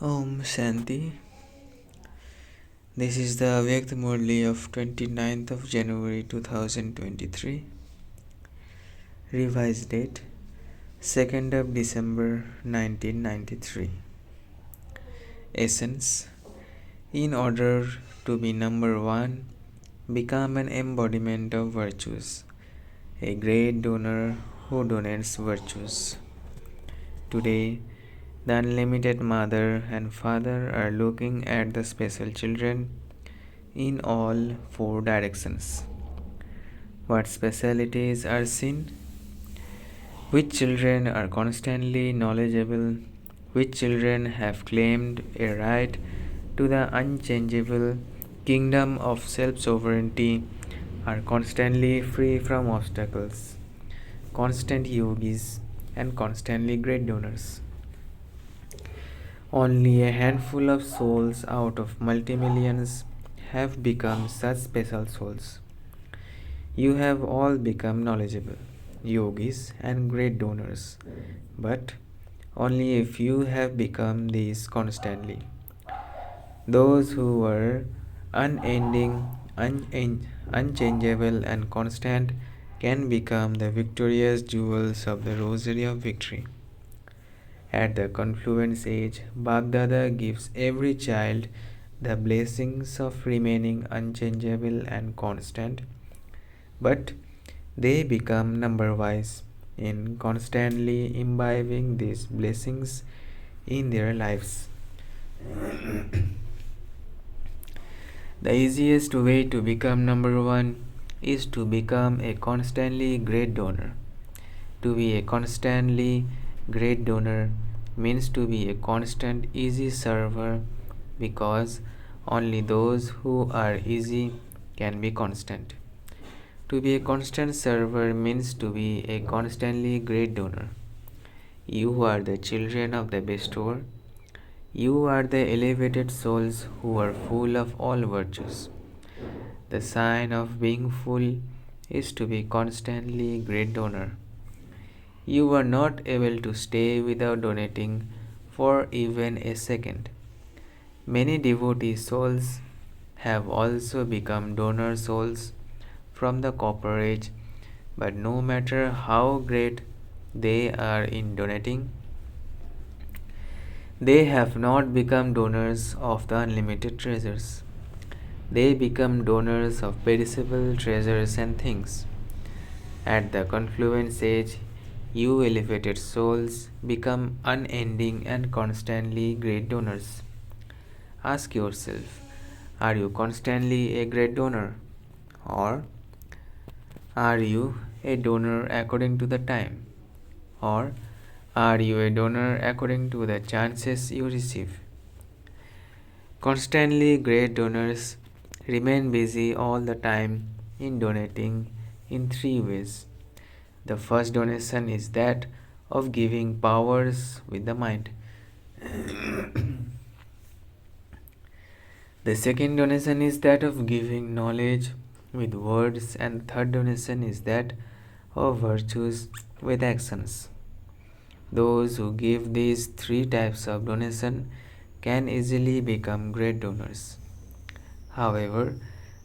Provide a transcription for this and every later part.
Om Shanti. This is the murli of 29th of January 2023. Revised date 2nd of December 1993. Essence. In order to be number one, become an embodiment of virtues, a great donor who donates virtues. Today, the unlimited mother and father are looking at the special children in all four directions. What specialities are seen? Which children are constantly knowledgeable? Which children have claimed a right to the unchangeable kingdom of self sovereignty, are constantly free from obstacles, constant yogis, and constantly great donors? Only a handful of souls out of multi-millions have become such special souls. You have all become knowledgeable, yogis, and great donors, but only a few have become these constantly. Those who were unending, unchangeable, and constant can become the victorious jewels of the rosary of victory. At the confluence age, Baghdada gives every child the blessings of remaining unchangeable and constant, but they become number wise in constantly imbibing these blessings in their lives. The easiest way to become number one is to become a constantly great donor. To be a constantly great donor means to be a constant easy server, because only those who are easy can be constant. To be a constant server means to be a constantly great donor. You are the children of the bestower. You are the elevated souls who are full of all virtues. The sign of being full is to be constantly great donor. You are not able to stay without donating for even a second. Many devotee souls have also become donor souls from the copper age, but no matter how great they are in donating, they have not become donors of the unlimited treasures. They become donors of perishable treasures and things. At the confluence age, you elevated souls become unending and constantly great donors. Ask yourself, are you constantly a great donor? Or are you a donor according to the time? Or are you a donor according to the chances you receive? Constantly great donors remain busy all the time in donating in three ways. The first donation is that of giving powers with the mind. The second donation is that of giving knowledge with words, and the third donation is that of virtues with actions. Those who give these three types of donation can easily become great donors. However,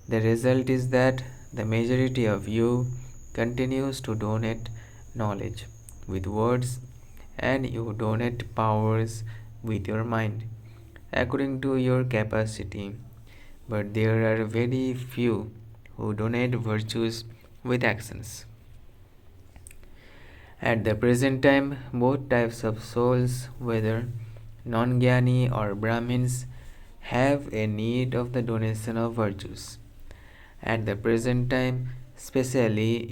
the result is that the majority of you continues to donate knowledge with words, and you donate powers with your mind according to your capacity, but there are very few who donate virtues with actions. At the present time, both types of souls, whether non-jnani or Brahmins, have a need of the donation of virtues. At the present time, specially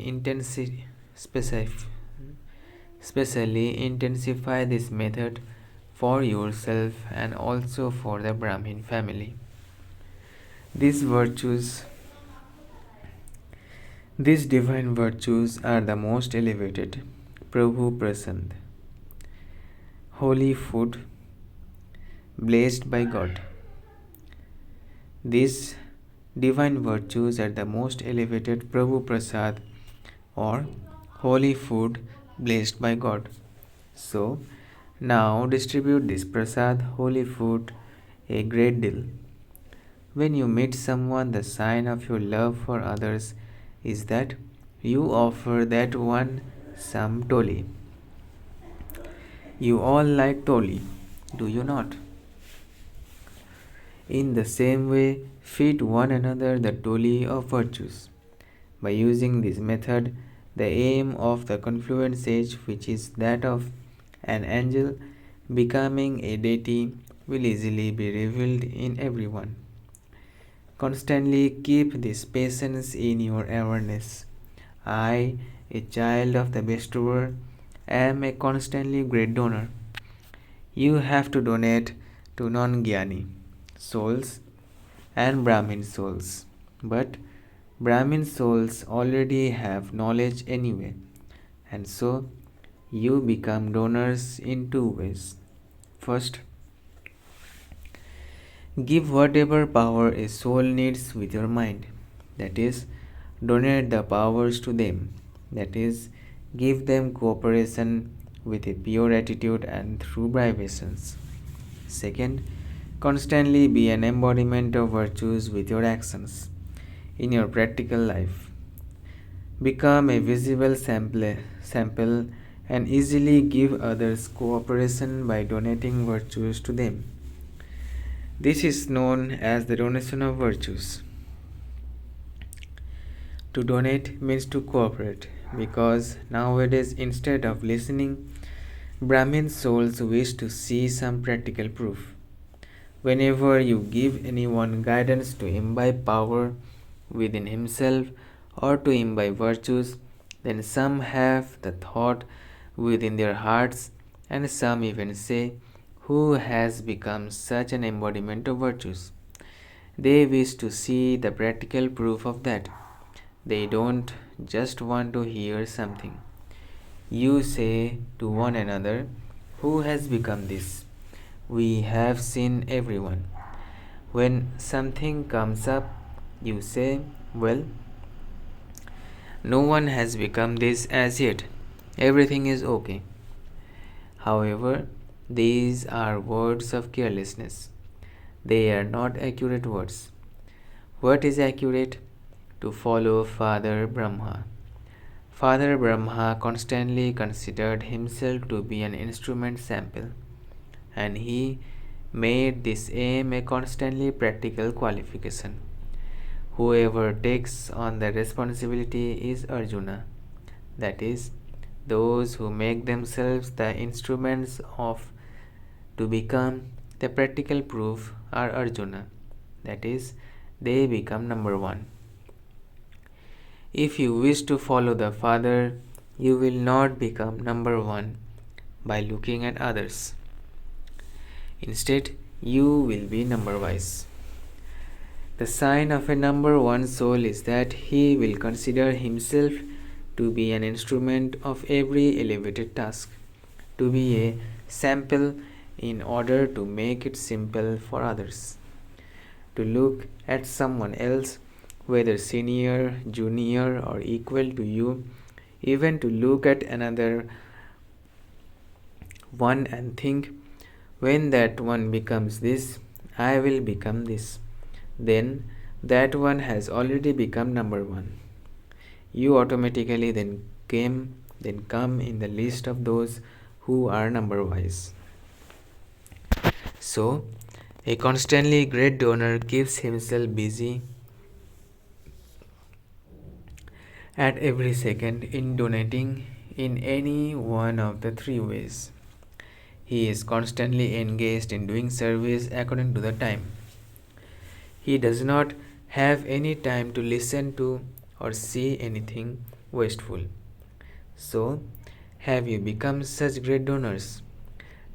intensify this method for yourself and also for the Brahmin family. These virtues, these divine virtues are the most elevated. Prabhu Prasad, holy food, blessed by God. These divine virtues are the most elevated Prabhu Prasad, or holy food blessed by God. So, Now distribute this prasad, holy food, a great deal. When you meet someone, the sign of your love for others is that you offer that one some toli. You all like toli, do you not? In the same way, feed one another the toli of virtues. By using this method, the aim of the confluent sage, which is that of an angel becoming a deity, will easily be revealed in everyone. Constantly keep this patience in your awareness. I, a child of the bestower, am a constantly great donor. You have to donate to non-Gyani souls and Brahmin souls. But Brahmin souls already have knowledge anyway, and so you become donors in two ways. First, give whatever power a soul needs with your mind, that is, donate the powers to them, that is, give them cooperation with a pure attitude and through privations. Second, constantly be an embodiment of virtues with your actions in your practical life. Become a visible sample and easily give others cooperation by donating virtues to them. This is known as the donation of virtues. To donate means to cooperate because nowadays, instead of listening, Brahmin souls wish to see some practical proof. Whenever you give anyone guidance to imbibe power within himself or to imbibe virtues, then some have the thought within their hearts, and some even say, who has become such an embodiment of virtues? They wish to see the practical proof of that. They don't just want to hear something. You say to one another, who has become this? We have seen everyone. When something comes up, you say, well, no one has become this as yet. Everything is okay. However, these are words of carelessness. They are not accurate words. What is accurate? To follow Father Brahma. Father Brahma constantly considered himself to be an instrument sample, and he made this aim a constantly practical qualification. Whoever takes on the responsibility is Arjuna, that is, those who make themselves the instruments of to become the practical proof are Arjuna, that is, they become number one. If you wish to follow the Father, you will not become number one by looking at others. Instead, you will be number wise. The sign of a number one soul is that he will consider himself to be an instrument of every elevated task, to be a sample in order to make it simple for others. To look at someone else, whether senior, junior, or equal to you, even to look at another one and think, when that one becomes this, I will become this. Then that one has already become number one. You automatically then come in the list of those who are number wise. So, a constantly great donor keeps himself busy at every second in donating in any one of the three ways. He is constantly engaged in doing service according to the time. He does not have any time to listen to or see anything wasteful. So, have you become such great donors?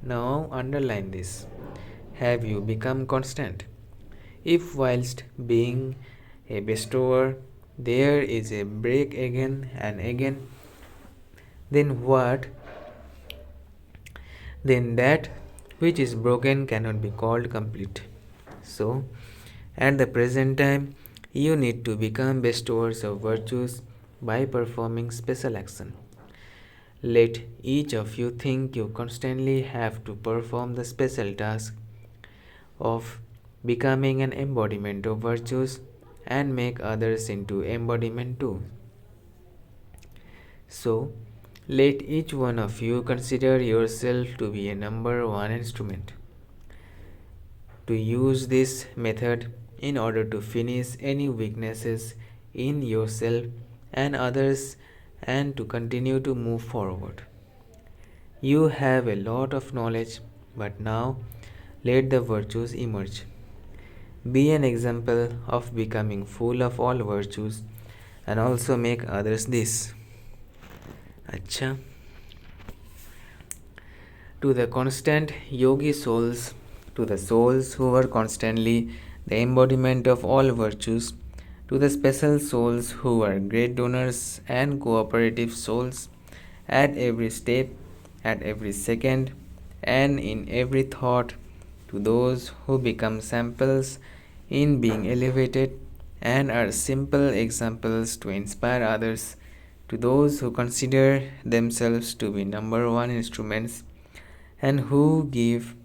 Now, underline this. Have you become constant? If, whilst being a bestower, there is a break again and again, then what? Then that which is broken cannot be called complete. So, at the present time, you need to become bestowers of virtues by performing special action. Let each of you think you constantly have to perform the special task of becoming an embodiment of virtues and make others into embodiment too. So, let each one of you consider yourself to be a number one instrument. To use this method in order to finish any weaknesses in yourself and others and to continue to move forward. You have a lot of knowledge, but now let the virtues emerge. Be an example of becoming full of all virtues and also make others this. Acha. To the constant yogi souls, to the souls who were constantly the embodiment of all virtues, to the special souls who are great donors and cooperative souls at every step, at every second, and in every thought, to those who become samples in being elevated and are simple examples to inspire others, to those who consider themselves to be number one instruments and who give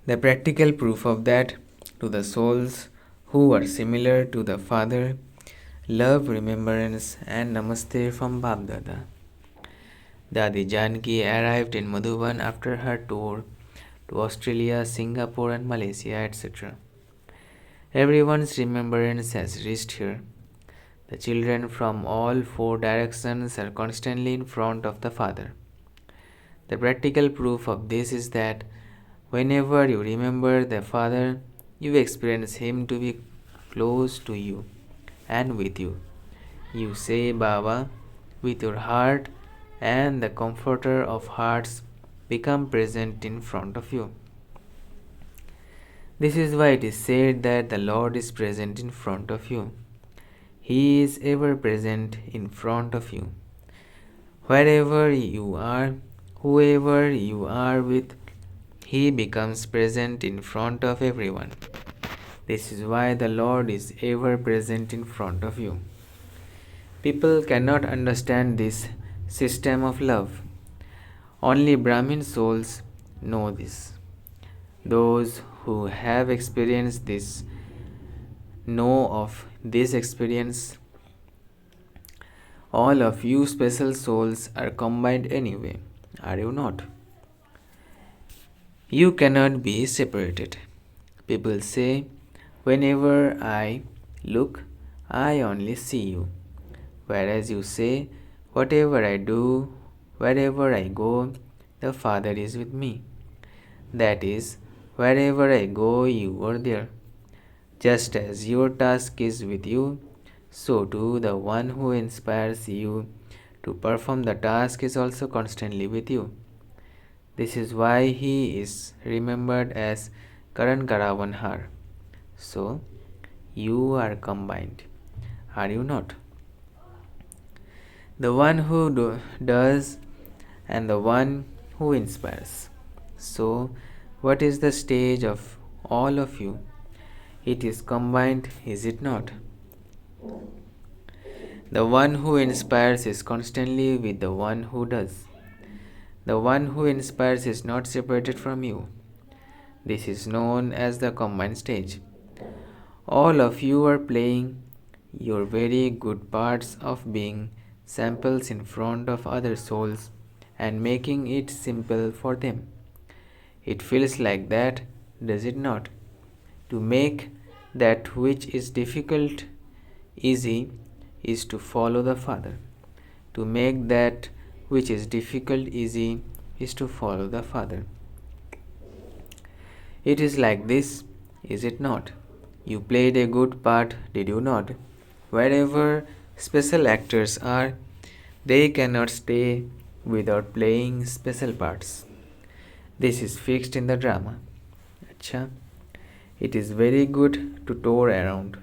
the practical proof of that to the souls who are similar to the Father. Love, remembrance, and namaste from Bab Dada. Dadi Janki arrived in Madhuban after her tour to Australia, Singapore, and Malaysia, etc. Everyone's remembrance has reached here. The children from all four directions are constantly in front of the Father. The practical proof of this is that whenever you remember the Father, you experience Him to be close to you and with you. You say Baba with your heart, and the Comforter of hearts become present in front of you. This is why it is said that the Lord is present in front of you. He is ever present in front of you. Wherever you are, whoever you are with, He becomes present in front of everyone. This is why the Lord is ever present in front of you. People cannot understand this system of love. Only Brahmin souls know this. Those who have experienced this know of this experience. All of you special souls are combined anyway, are you not? You cannot be separated. People say, whenever I look, I only see you. Whereas you say, whatever I do, wherever I go, the Father is with me. That is, wherever I go, you are there. Just as your task is with you, so too the one who inspires you to perform the task is also constantly with you. This is why he is remembered as Karan Karavanhar. So, you are combined, are you not? The one who does and the one who inspires. So, what is the stage of all of you? It is combined, is it not? The one who inspires is constantly with the one who does. The one who inspires is not separated from you. This is known as the combined stage. All of you are playing your very good parts of being samples in front of other souls and making it simple for them. It feels like that, does it not? To make that which is difficult easy is to follow the Father. To make that which is difficult easy is to follow the Father. It is like this, is it not? You played a good part, did you not? Wherever special actors are, they cannot stay without playing special parts. This is fixed in the drama. Acha. It is very good to tour around.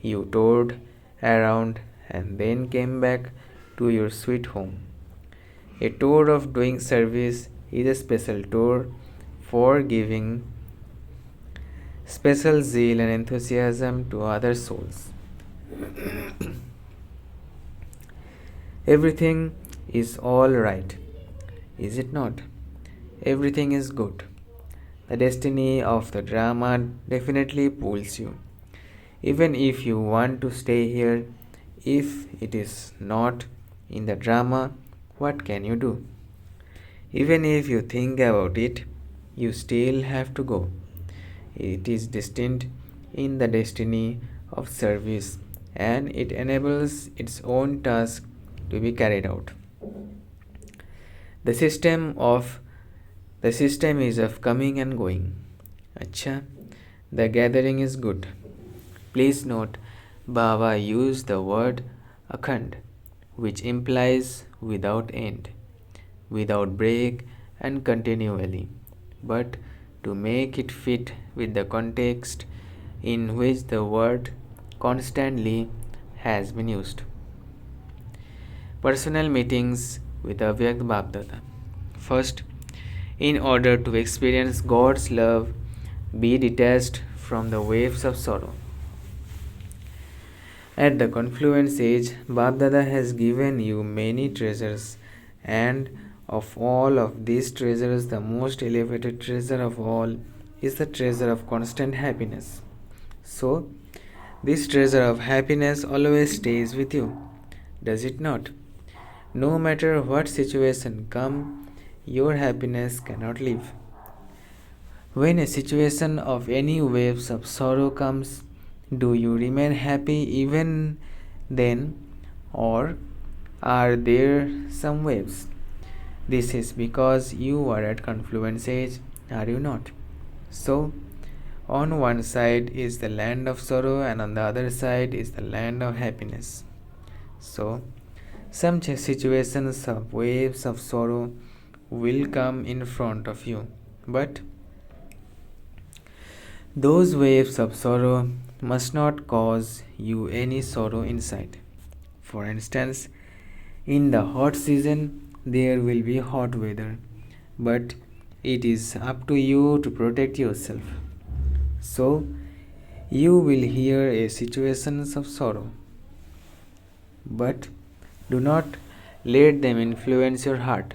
You toured around and then came back to your sweet home. A tour of doing service is a special tour for giving special zeal and enthusiasm to other souls. Everything is all right, is it not? Everything is good. The destiny of the drama definitely pulls you. Even if you want to stay here, if it is not in the drama, what can you do? Even if you think about it, you still have to go. It is destined in the destiny of service and it enables its own task to be carried out. The system of the system is of coming and going. Acha, the gathering is good. Please note, Baba used the word akhand, which implies without end, without break, and continually, but to make it fit with the context in which the word constantly has been used. Personal meetings with Avyakt Bapdada. First, in order to experience God's love, be detached from the waves of sorrow. At the confluence age, Bapdada has given you many treasures, and of all of these treasures, the most elevated treasure of all is the treasure of constant happiness. So, this treasure of happiness always stays with you, does it not? No matter what situation come, your happiness cannot leave. When a situation of any waves of sorrow comes, do you remain happy even then, or are there some waves? This is because you are at confluence age, are you not? So, on one side is the land of sorrow, and on the other side is the land of happiness. So, some situations of waves of sorrow will come in front of you, but those waves of sorrow must not cause you any sorrow inside. For instance, in the hot season, there will be hot weather, but it is up to you to protect yourself. So, you will hear a situations of sorrow, but do not let them influence your heart.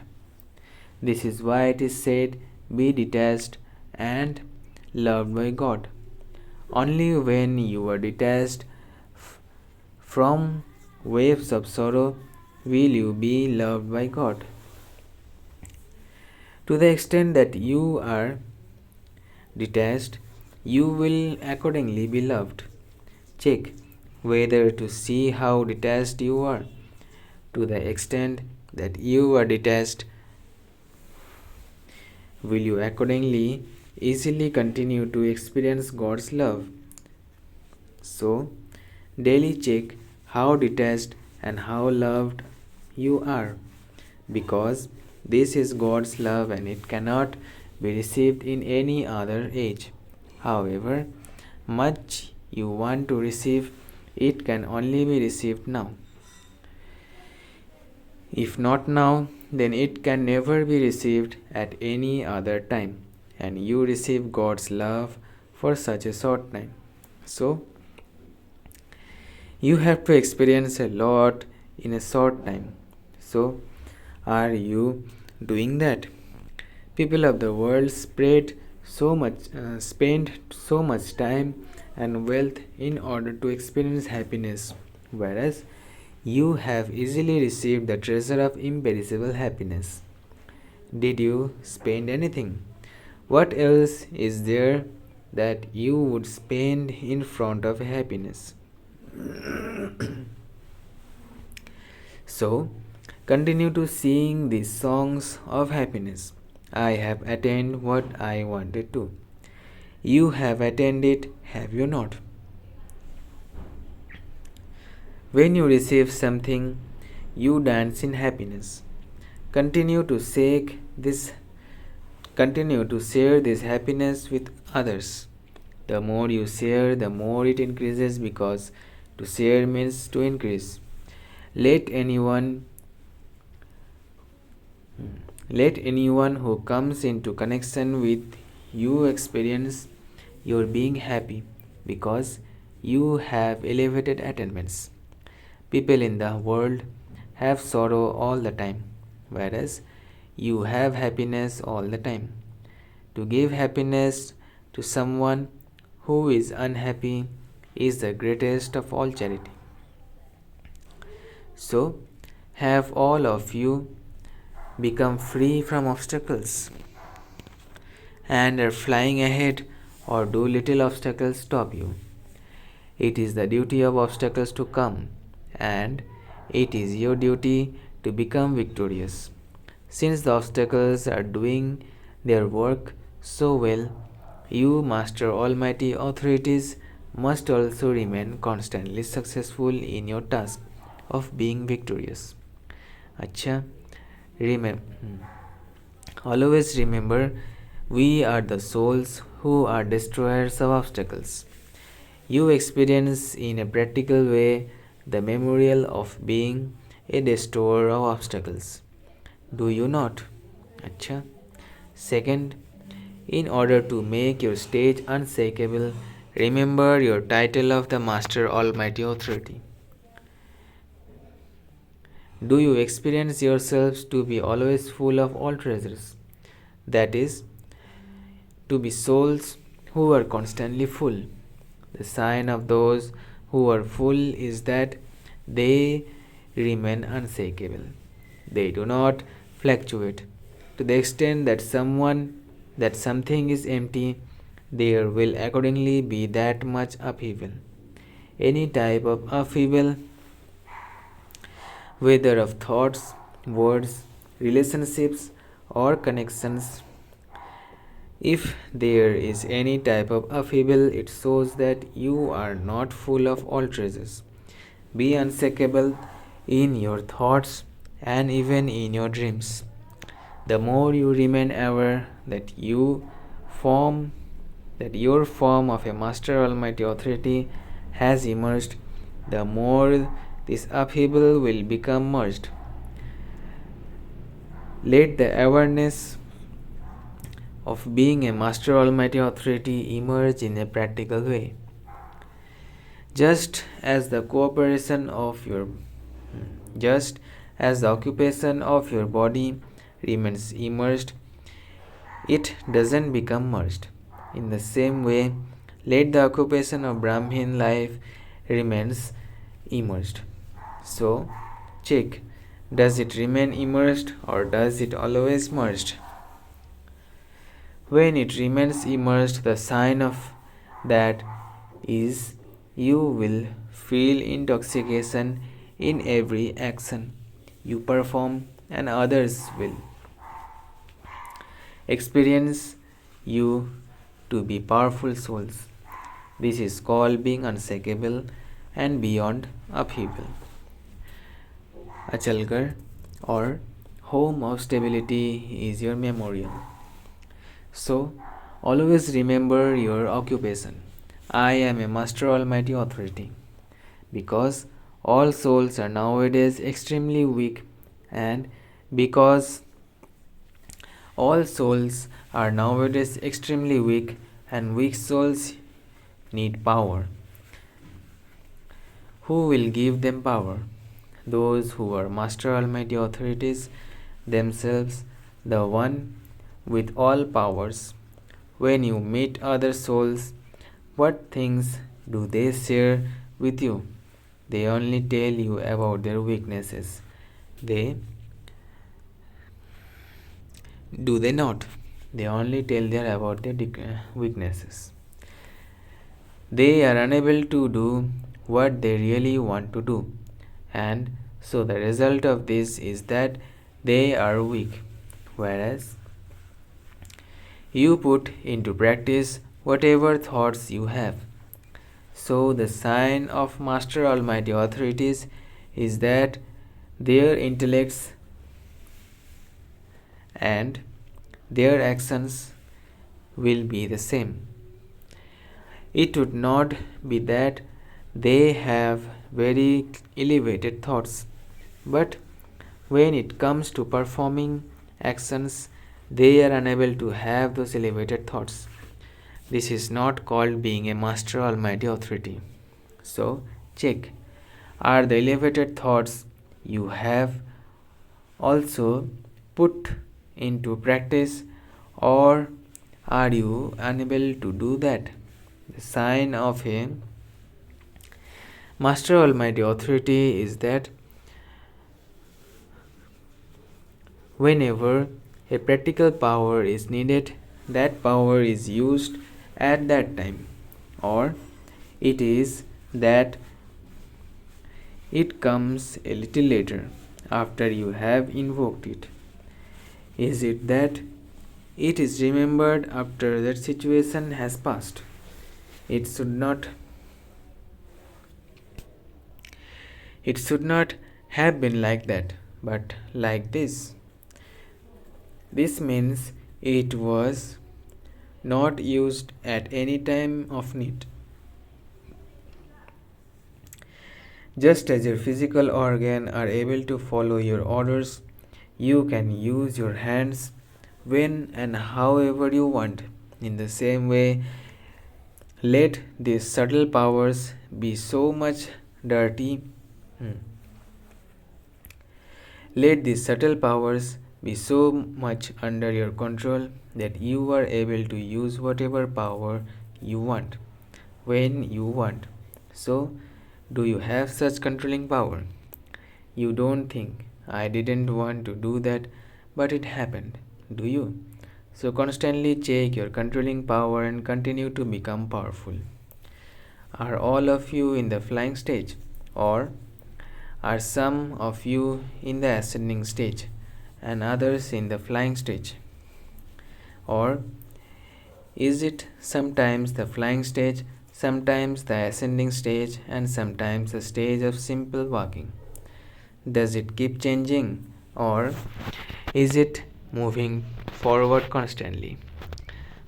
This is why it is said, be detached and loved by God. Only when you are detached from waves of sorrow will you be loved by God. To the extent that you are detached, you will accordingly be loved. Check whether to see how detached you are. To the extent that you are detached, will you accordingly easily continue to experience God's love. So, daily check how detached and how loved you are, because this is God's love and it cannot be received in any other age. However much you want to receive, it can only be received now. If not now, then it can never be received at any other time, and you receive God's love for such a short time. So, you have to experience a lot in a short time. So, are you doing that? People of the world spend so much time and wealth in order to experience happiness, whereas you have easily received the treasure of imperishable happiness. Did you spend anything? What else is there that you would spend in front of happiness? So, continue to sing these songs of happiness. I have attained what I wanted to. You have attained it, have you not? When you receive something, you dance in happiness. Continue to seek this Continue to share this happiness with others. The more you share, the more it increases, because to share means to increase. Let anyone let anyone who comes into connection with you experience your being happy, because you have elevated attainments. People in the world have sorrow all the time, whereas you have happiness all the time. To give happiness to someone who is unhappy is the greatest of all charity. So, have all of you become free from obstacles and are flying ahead, or do little obstacles stop you? It is the duty of obstacles to come, and it is your duty to become victorious. Since the obstacles are doing their work so well, you, Master Almighty authorities, must also remain constantly successful in your task of being victorious. Acha, remember, always remember, we are the souls who are destroyers of obstacles. You experience in a practical way the memorial of being a destroyer of obstacles. Do you not? Acha. Second, in order to make your stage unshakable, remember your title of the Master Almighty Authority. Do you experience yourselves to be always full of all treasures? That is, to be souls who are constantly full. The sign of those who are full is that they remain unshakable. They do not fluctuate. To the extent that something is empty, there will accordingly be that much upheaval. Any type of upheaval, whether of thoughts, words, relationships, or connections, if there is any type of upheaval, it shows that you are not full of all treasures. Be unshakable in your thoughts and even in your dreams. The more you remain aware that your form of a Master Almighty Authority has emerged, the more this upheaval will become merged. Let the awareness of being a Master Almighty Authority emerge in a practical way. Just as the occupation of your body remains immersed, it doesn't become merged. In the same way, let the occupation of Brahmin life remains immersed. So, check, does it remain immersed or does it always merged? When it remains immersed, the sign of that is you will feel intoxication in every action you perform, and others will experience you to be powerful souls. This is called being unshakable and beyond upheaval. Achalgar, or home of stability, is your memorial. So, always remember your occupation. I am a Master Almighty Authority. Because all souls are nowadays extremely weak, and because all souls are nowadays extremely weak, and weak souls need power. Who will give them power? Those who are Master Almighty Authorities themselves, the one with all powers. When you meet other souls, what things do they share with you? They only tell you about their weaknesses. They do they not? They only tell you about their weaknesses. They are unable to do what they really want to do, and so the result of this is that they are weak, whereas you put into practice whatever thoughts you have. So the sign of Master Almighty Authorities is that their intellects and their actions will be the same. It would not be that they have very elevated thoughts, but when it comes to performing actions, they are unable to have those elevated thoughts. This is not called being a Master Almighty Authority. So, check, are the elevated thoughts you have also put into practice, or are you unable to do that? The sign of a Master Almighty Authority is that whenever a practical power is needed, that power is used at that time, or it is that it comes a little later after you have invoked it. Is it that it is remembered after that situation has passed? It should not have been like that, but like this. This means it was not used at any time of need. Just as your physical organs are able to follow your orders, you can use your hands when and however you want. In the same way, let these subtle powers be so much dirty. Let these subtle powers be so much under your control that you are able to use whatever power you want, when you want. So, do you have such controlling power? You don't think, I didn't want to do that, but it happened, do you? So, constantly check your controlling power and continue to become powerful. Are all of you in the flying stage, or are some of you in the ascending stage and others in the flying stage? Or is it sometimes the flying stage, sometimes the ascending stage, and sometimes a stage of simple walking? Does it keep changing, or is it moving forward constantly?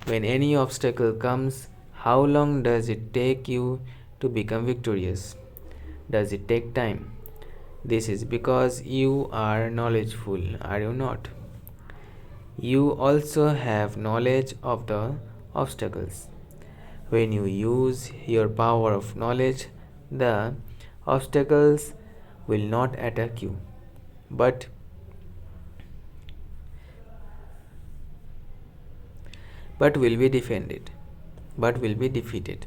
When any obstacle comes, how long does it take you to become victorious? Does it take time? This is because you are knowledgeful, are you not? You also have knowledge of the obstacles. When you use your power of knowledge, the obstacles will not attack you, but will be defended, but will be defeated.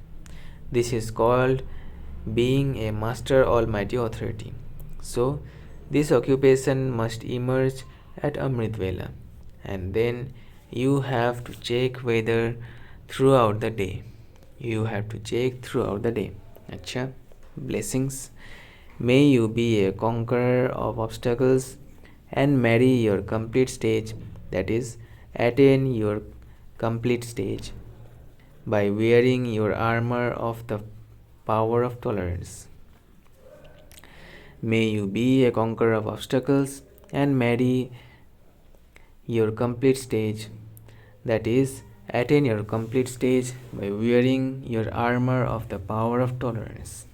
This is called being a Master Almighty Authority. So, this occupation must emerge at Amrit Vela, and then you have to check whether throughout the day. You have to check throughout the day. Acha. Blessings. May you be a conqueror of obstacles and marry your complete stage, that is, attain your complete stage by wearing your armor of the power of tolerance. May you be a conqueror of obstacles and marry your complete stage, that is, attain your complete stage by wearing your armor of the power of tolerance.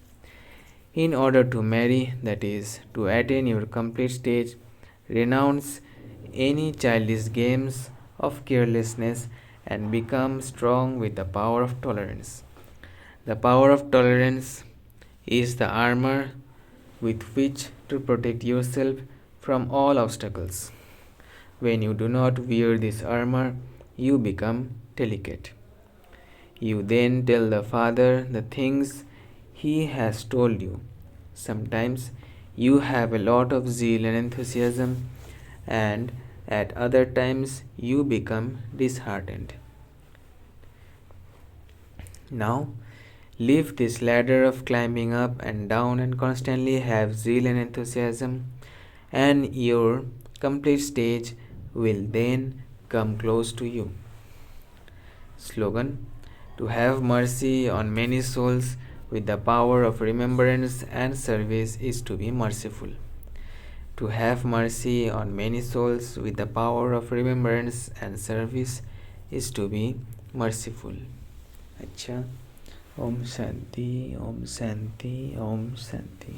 In order to marry, that is, to attain your complete stage, renounce any childish games of carelessness and become strong with the power of tolerance. The power of tolerance is the armor with which to protect yourself from all obstacles. When you do not wear this armor, you become delicate. You then tell the Father the things He has told you. Sometimes you have a lot of zeal and enthusiasm, and at other times you become disheartened. Now, live this ladder of climbing up and down and constantly have zeal and enthusiasm, and your complete stage will then come close to you. Slogan: to have mercy on many souls with the power of remembrance and service is to be merciful. To have mercy on many souls with the power of remembrance and service is to be merciful. अच्छा, Om Shanti, Om Shanti, Om Shanti.